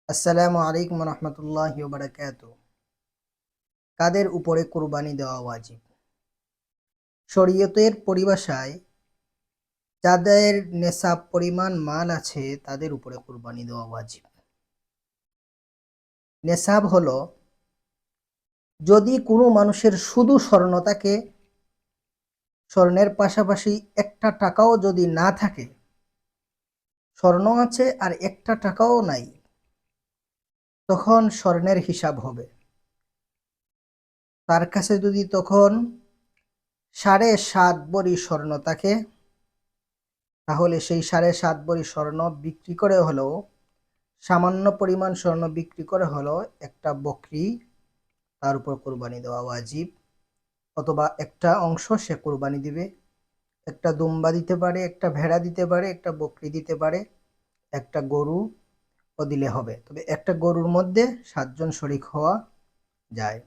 আসসালামু আলাইকুম রহমতুল্লাহি ওয়া বারাকাতুহু। কাদের উপরে কুরবানি দেওয়া ওয়াজিব? শরীয়তের পরিভাষায় যাদের নেসাব পরিমাণ মাল আছে তাদের উপরে কুরবানি দেওয়া ওয়াজিব। নেসাব হলো যদি কোনো মানুষের শুধু স্বর্ণ থাকে, স্বর্ণের পাশাপাশি একটা টাকাও যদি না থাকে, স্বর্ণ আছে আর একটা টাকাও নাই, তখন স্বর্ণের হিসাব হবে। তার কাছে যদি তখন 7.5 ভরি স্বর্ণ থাকে, তাহলে সেই 7.5 ভরি স্বর্ণ বিক্রি করে হলেও, সামান্য পরিমাণ স্বর্ণ বিক্রি করে হলেও একটা বকরি তার উপর কোরবানি দেওয়া ওয়াজিব, অথবা একটা অংশ সে কোরবানি দিবে। একটা দুম্বা দিতে পারে, একটা ভেড়া দিতে পারে, একটা বকরি দিতে পারে, একটা গরু ও দিলে হবে। তবে একটা গরুর মধ্যে 7 জন শরিক হওয়া যায়।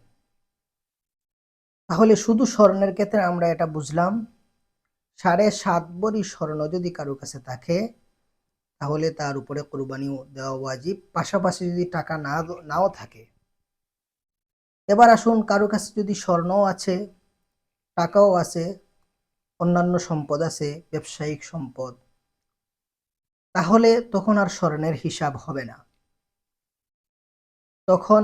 তাহলে শুধু স্বর্ণের ক্ষেত্রে আমরা এটা বুঝলাম, 7.5 ভরি স্বর্ণ যদি কারো কাছে থাকে তাহলে তার উপরে কোরবানি দেওয়া ওয়াজিব, পাশাপাশি যদি টাকা নাও থাকে। এবার আসুন, কারো কাছে যদি স্বর্ণও আছে, টাকাও আছে, অন্যান্য সম্পদ আছে, ব্যবসায়িক সম্পদ, তাহলে তখন আর স্বর্ণের হিসাব হবে না। তখন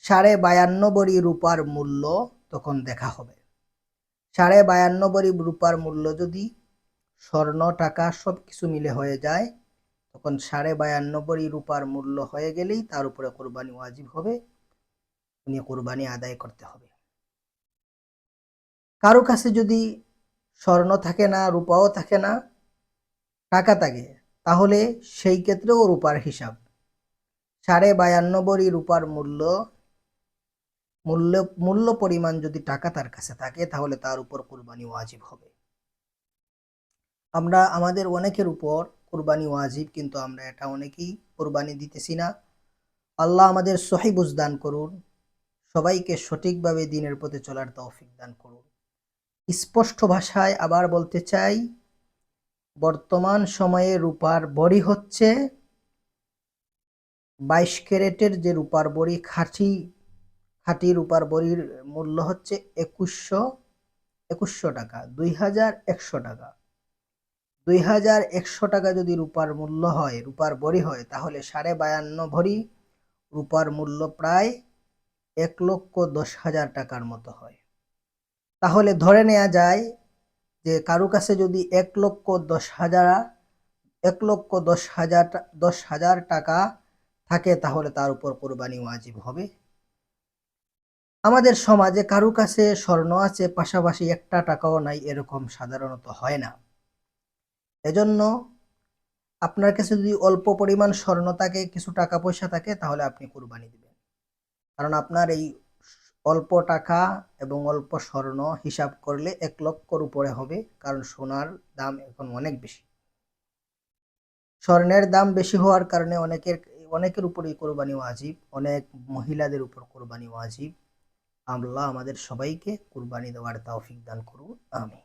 52.5 ভরি রূপার মূল্য তখন দেখা হবে। 52.5 ভরি রূপার মূল্য যদি স্বর্ণ টাকা সব কিছু মিলে হয়ে যায়, তখন 52.5 ভরি রূপার মূল্য হয়ে গেলেই তার উপরে কোরবানি ওয়াজিব হবে, উনি কোরবানি আদায় করতে হবে। কারো কাছে যদি স্বর্ণ থাকে না, রূপাও থাকে না, টাকা থাকে, তাহলে সেই ক্ষেত্রেও রূপার হিসাব। 52.5 ভরি রূপার মূল্য মূল্য মূল্য পরিমাণ যদি টাকা তার কাছে থাকে, তাহলে তার উপর কোরবানি ওয়াজিব হবে। আমরা আমাদের অনেকের উপর কোরবানি ওয়াজিব, কিন্তু আমরা এটা অনেকেই কোরবানি দিতেছি না। আল্লাহ আমাদের সহি বুঝ দান করুন, সবাইকে সঠিকভাবে দিনের পথে চলার তৌফিক দান করুন। স্পষ্ট ভাষায় আবার বলতে চাই, বর্তমান সময়ে রূপার বড়ি হচ্ছে 22 ক্যারেটের যে রূপার বড়ি, খাঁটি রূপার বড়ির মূল্য হচ্ছে 2100 টাকা, 2100 টাকা। 2100 টাকা যদি রূপার মূল্য হয়, রূপার বড়ি হয়, তাহলে 52.5 ভরি রূপার মূল্য প্রায় 1,10,000 টাকার মতো হয়। তাহলে ধরে নেওয়া যায় যে কারো কাছে যদি 1,10,000 টাকা থাকে, তাহলে তার উপর কোরবানি ওয়াজিব হবে। আমাদের সমাজে কারো কাছে স্বর্ণ আছে, পাশাপাশি একটা টাকাও নাই, এরকম সাধারণত হয় না। এজন্য আপনার কাছে যদি অল্প পরিমাণ স্বর্ণ থাকে, কিছু টাকা পয়সা থাকে, তাহলে আপনি কোরবানি দিবেন। কারণ আপনার এই অল্প টাকা এবং অল্প স্বর্ণ হিসাব করলে 1 লক্ষর উপরে হবে, কারণ সোনার দাম এখন অনেক বেশি। স্বর্ণের দাম বেশি হওয়ার কারণে অনেকের উপরেই কোরবানি ওয়াজিব, অনেক মহিলাদের উপর কোরবানি ওয়াজিব। আল্লাহ আমাদের সবাইকে কুরবানি দেওয়ার তৌফিক দান করুন, আমিন।